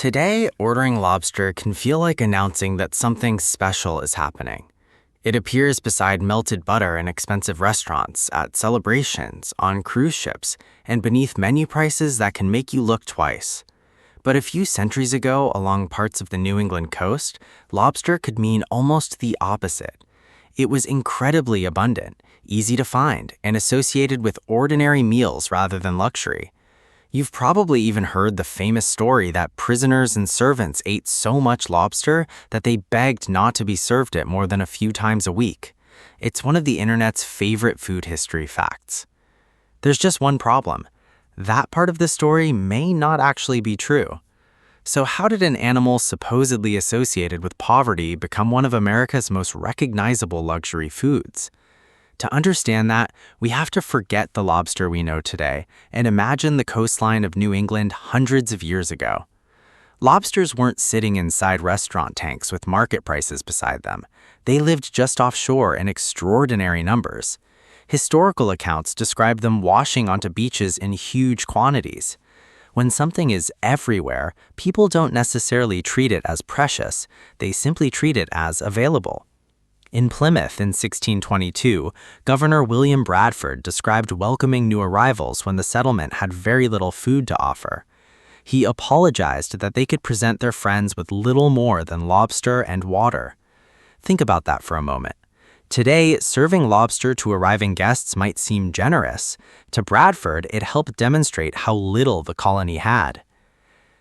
Today, ordering lobster can feel like announcing that something special is happening. It appears beside melted butter in expensive restaurants, at celebrations, on cruise ships, and beneath menu prices that can make you look twice. But a few centuries ago, along parts of the New England coast, lobster could mean almost the opposite. It was incredibly abundant, easy to find, and associated with ordinary meals rather than luxury. You've probably even heard the famous story that prisoners and servants ate so much lobster that they begged not to be served it more than a few times a week. It's one of the internet's favorite food history facts. There's just one problem. That part of the story may not actually be true. So how did an animal supposedly associated with poverty become one of America's most recognizable luxury foods? To understand that, we have to forget the lobster we know today and imagine the coastline of New England hundreds of years ago. Lobsters weren't sitting inside restaurant tanks with market prices beside them. They lived just offshore in extraordinary numbers. Historical accounts describe them washing onto beaches in huge quantities. When something is everywhere, people don't necessarily treat it as precious, they simply treat it as available. In Plymouth in 1622, Governor William Bradford described welcoming new arrivals when the settlement had very little food to offer. He apologized that they could present their friends with little more than lobster and water. Think about that for a moment. Today, serving lobster to arriving guests might seem generous. To Bradford, it helped demonstrate how little the colony had.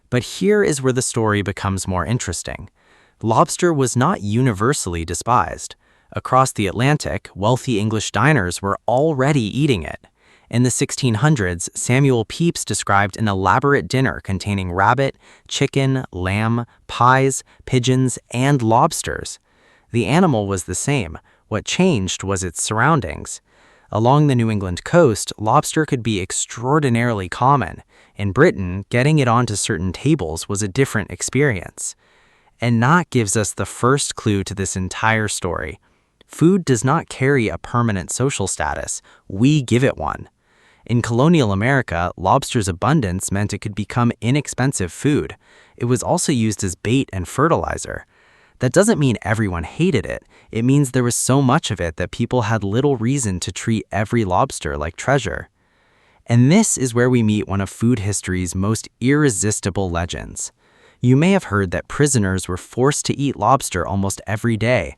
But here is where the story becomes more interesting. Lobster was not universally despised. Across the Atlantic, wealthy English diners were already eating it. In the 1600s, Samuel Pepys described an elaborate dinner containing rabbit, chicken, lamb, pies, pigeons, and lobsters. The animal was the same. What changed was its surroundings. Along the New England coast, lobster could be extraordinarily common. In Britain, getting it onto certain tables was a different experience. And that gives us the first clue to this entire story. Food does not carry a permanent social status. We give it one. In colonial America, lobster's abundance meant it could become inexpensive food. It was also used as bait and fertilizer. That doesn't mean everyone hated it. It means there was so much of it that people had little reason to treat every lobster like treasure. And this is where we meet one of food history's most irresistible legends. You may have heard that prisoners were forced to eat lobster almost every day.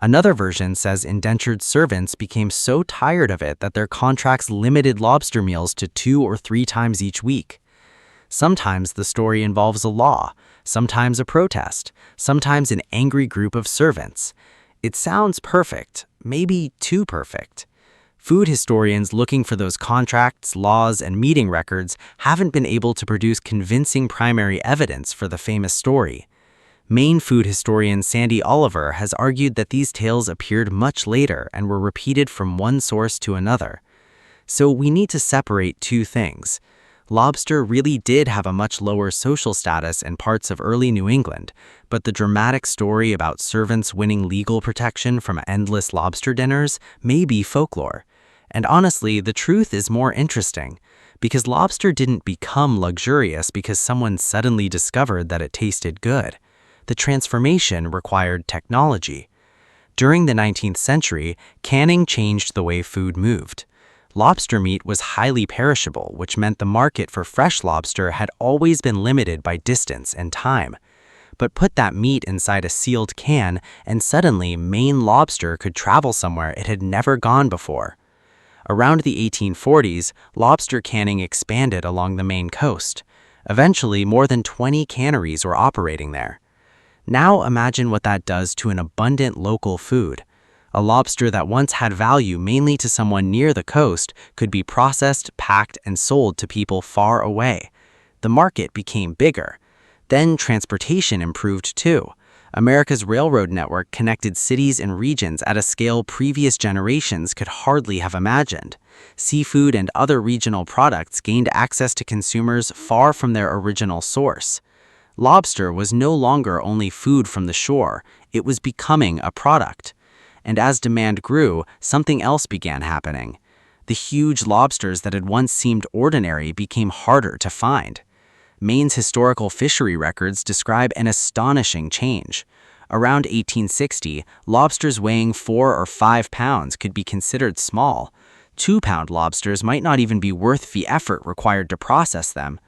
Another version says indentured servants became so tired of it that their contracts limited lobster meals to 2 or 3 times each week. Sometimes the story involves a law, sometimes a protest, sometimes an angry group of servants. It sounds perfect, maybe too perfect. Food historians looking for those contracts, laws, and meeting records haven't been able to produce convincing primary evidence for the famous story. Maine food historian Sandy Oliver has argued that these tales appeared much later and were repeated from one source to another. So we need to separate two things. Lobster really did have a much lower social status in parts of early New England, but the dramatic story about servants winning legal protection from endless lobster dinners may be folklore. And honestly, the truth is more interesting, because lobster didn't become luxurious because someone suddenly discovered that it tasted good. The transformation required technology. During the 19th century, canning changed the way food moved. Lobster meat was highly perishable, which meant the market for fresh lobster had always been limited by distance and time. But put that meat inside a sealed can, and suddenly Maine lobster could travel somewhere it had never gone before. Around the 1840s, lobster canning expanded along the Maine coast. Eventually, more than 20 canneries were operating there. Now imagine what that does to an abundant local food. A lobster that once had value mainly to someone near the coast could be processed, packed, and sold to people far away. The market became bigger. Then transportation improved too. America's railroad network connected cities and regions at a scale previous generations could hardly have imagined. Seafood and other regional products gained access to consumers far from their original source. Lobster was no longer only food from the shore, it was becoming a product. And as demand grew, something else began happening. The huge lobsters that had once seemed ordinary became harder to find. Maine's historical fishery records describe an astonishing change. Around 1860, lobsters weighing 4 or 5 pounds could be considered small. 2-pound lobsters might not even be worth the effort required to process them.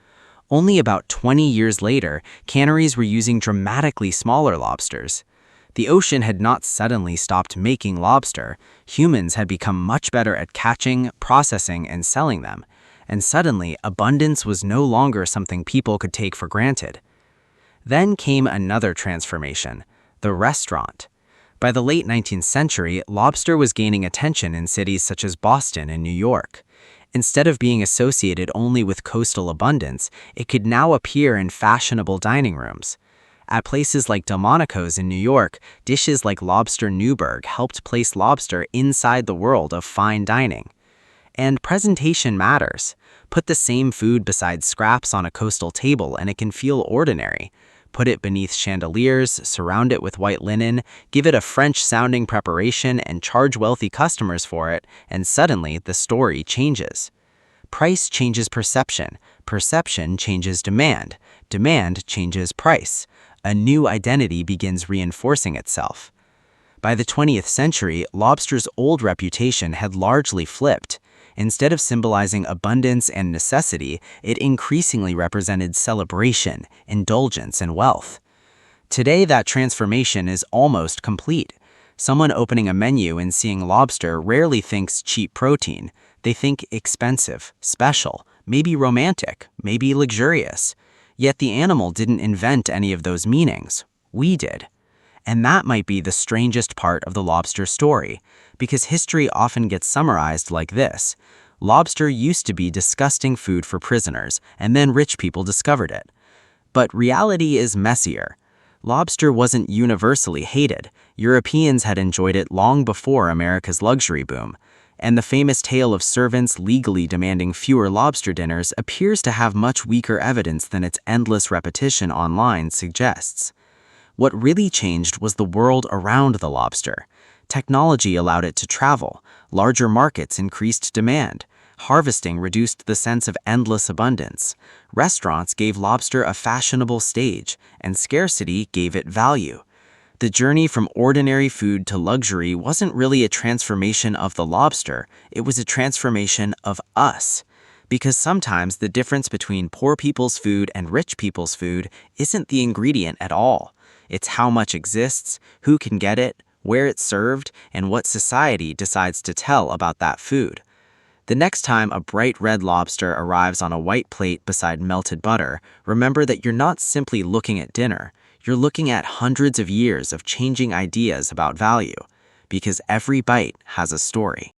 Only about 20 years later, canneries were using dramatically smaller lobsters. The ocean had not suddenly stopped making lobster. Humans had become much better at catching, processing, and selling them. And suddenly, abundance was no longer something people could take for granted. Then came another transformation, the restaurant. By the late 19th century, lobster was gaining attention in cities such as Boston and New York. Instead of being associated only with coastal abundance, it could now appear in fashionable dining rooms. At places like Delmonico's in New York, dishes like Lobster Newburg helped place lobster inside the world of fine dining. And presentation matters. Put the same food beside scraps on a coastal table and it can feel ordinary. Put it beneath chandeliers, surround it with white linen, give it a French-sounding preparation and charge wealthy customers for it, and suddenly the story changes. Price changes perception. Perception changes demand. Demand changes price. A new identity begins reinforcing itself. By the 20th century, lobster's old reputation had largely flipped. Instead of symbolizing abundance and necessity, it increasingly represented celebration, indulgence, and wealth. Today, that transformation is almost complete. Someone opening a menu and seeing lobster rarely thinks cheap protein. They think expensive, special, maybe romantic, maybe luxurious. Yet the animal didn't invent any of those meanings. We did. And that might be the strangest part of the lobster story, because history often gets summarized like this. Lobster used to be disgusting food for prisoners, and then rich people discovered it. But reality is messier. Lobster wasn't universally hated. Europeans had enjoyed it long before America's luxury boom. And the famous tale of servants legally demanding fewer lobster dinners appears to have much weaker evidence than its endless repetition online suggests. What really changed was the world around the lobster. Technology allowed it to travel. Larger markets increased demand. Harvesting reduced the sense of endless abundance. Restaurants gave lobster a fashionable stage, and scarcity gave it value. The journey from ordinary food to luxury wasn't really a transformation of the lobster, it was a transformation of us. Because sometimes the difference between poor people's food and rich people's food isn't the ingredient at all. It's how much exists, who can get it, where it's served, and what society decides to tell about that food. The next time a bright red lobster arrives on a white plate beside melted butter, remember that you're not simply looking at dinner. You're looking at hundreds of years of changing ideas about value, because every bite has a story.